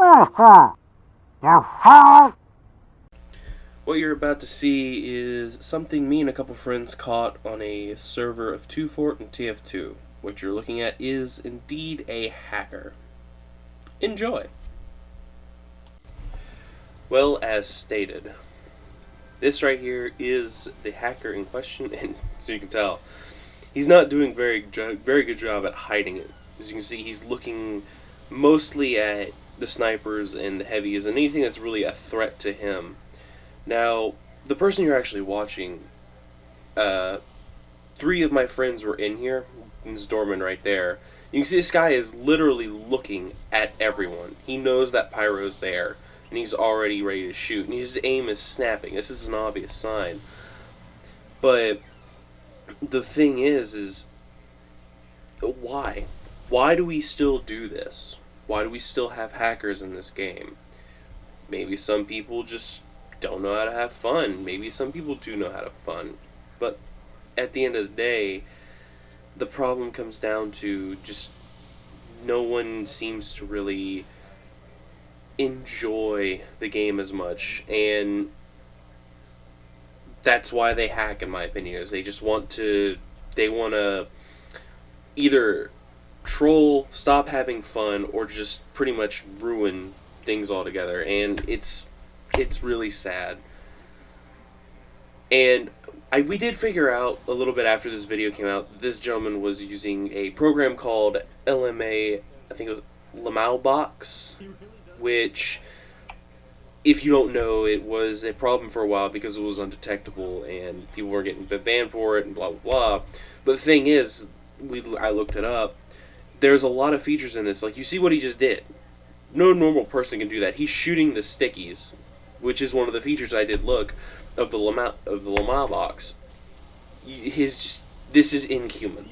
What you're about to see is something me and a couple friends caught on a server of 2Fort and TF2. What you're looking at is indeed a hacker. Enjoy! Well, as stated, this right here is the hacker in question, and so you can tell, he's not doing very good job at hiding it. As you can see, he's looking mostly at the snipers and the heavies and anything that's really a threat to him. Now, the person you're actually watching, 3 of my friends were in here. This is Dorman right there. You can see this guy is literally looking at everyone. He knows that Pyro's there, and he's already ready to shoot. And his aim is snapping. This is an obvious sign. But the thing is why? Why do we still do this? Why do we still have hackers in this game? Maybe some people just don't know how to have fun. Maybe some people do know how to have fun. But at the end of the day, the problem comes down to just no one seems to really enjoy the game as much, and that's why they hack, in my opinion. Is they just want to either troll, stop having fun, or just pretty much ruin things altogether, and it's really sad. And we did figure out a little bit after this video came out that this gentleman was using a program called LMA, I think it was Lamalbox, which, if you don't know, it was a problem for a while because it was undetectable and people were getting banned for it and blah blah blah. But the thing is, I looked it up. There's a lot of features in this. Like, you see what he just did. No normal person can do that. He's shooting the stickies, which is one of the features I did look of the Lamar box. This is inhuman.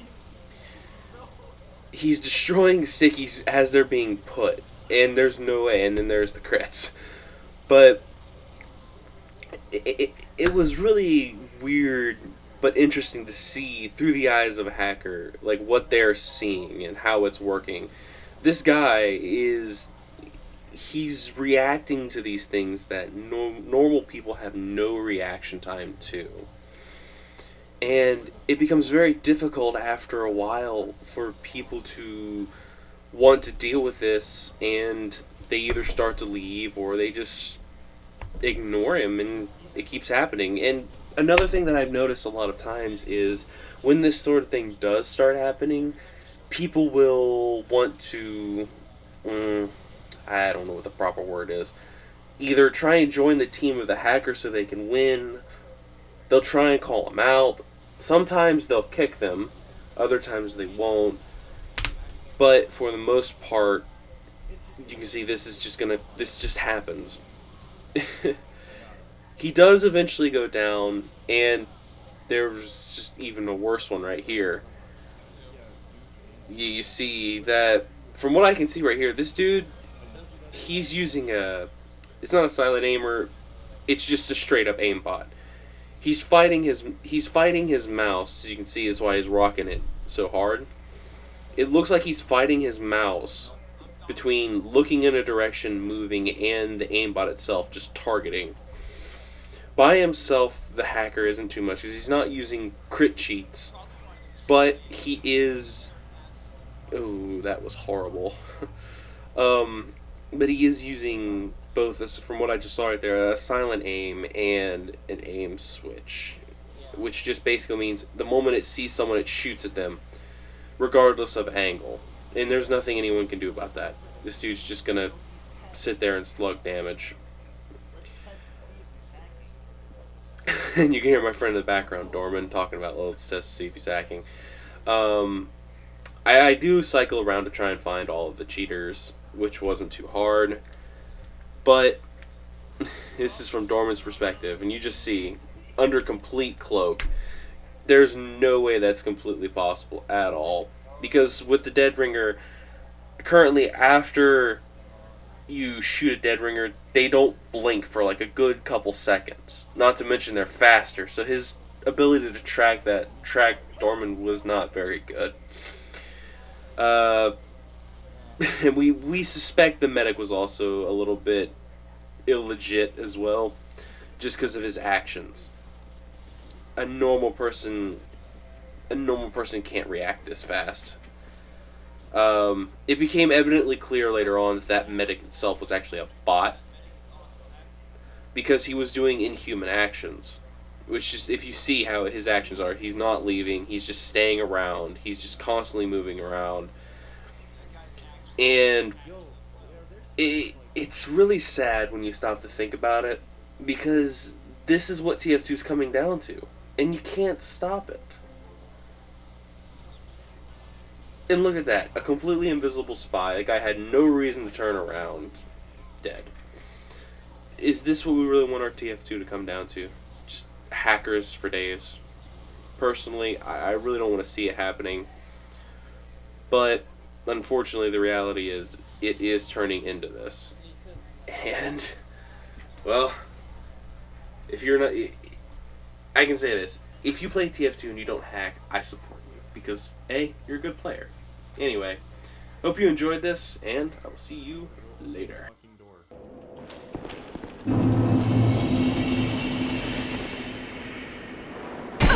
He's destroying stickies as they're being put, and there's no way. And then there's the crits, but it was really weird but interesting to see through the eyes of a hacker, like what they're seeing and how it's working. This guy he's reacting to these things that normal people have no reaction time to. And it becomes very difficult after a while for people to want to deal with this, and they either start to leave or they just ignore him, and it keeps happening. And another thing that I've noticed a lot of times is when this sort of thing does start happening, people will want to, I don't know what the proper word is, either try and join the team of the hacker so they can win. They'll try and call them out. Sometimes they'll kick them, other times they won't. But for the most part, you can see this just happens. He does eventually go down, and there's just even a worse one right here. You see that, from what I can see right here, this dude, he's using it's not a silent aimer, it's just a straight up aimbot. He's fighting his mouse, as you can see is why he's rocking it so hard. It looks like he's fighting his mouse between looking in a direction, moving, and the aimbot itself just targeting. By himself, the hacker isn't too much because he's not using crit cheats, but he is. Oh, that was horrible. But he is using both, from what I just saw right there, a silent aim and an aim switch, which just basically means the moment it sees someone, it shoots at them, regardless of angle. And there's nothing anyone can do about that. This dude's just gonna sit there and slug damage. And you can hear my friend in the background, Dorman, talking about, let's test to see if he's hacking. I do cycle around to try and find all of the cheaters, which wasn't too hard. But this is from Dorman's perspective, and you just see, under complete cloak, there's no way that's completely possible at all. Because with the Dead Ringer, currently after you shoot a Dead Ringer, they don't blink for like a good couple seconds. Not to mention they're faster, so his ability to track Dorman was not very good. And we suspect the medic was also a little bit illegit as well, just because of his actions. A normal person, a normal person can't react this fast. It became evidently clear later on that that medic itself was actually a bot because he was doing inhuman actions. Which just, if you see how his actions are, he's not leaving, he's just staying around, he's just constantly moving around. And it's really sad when you stop to think about it, because this is what TF2 is coming down to, and you can't stop it. And look at that, a completely invisible spy, a guy had no reason to turn around, dead. Is this what we really want our TF2 to come down to? Just hackers for days? Personally, I really don't want to see it happening. But, unfortunately, the reality is, it is turning into this. And, well, if you're not... I can say this. If you play TF2 and you don't hack, I support you. Because, A, you're a good player. Anyway, hope you enjoyed this, and I'll see you later.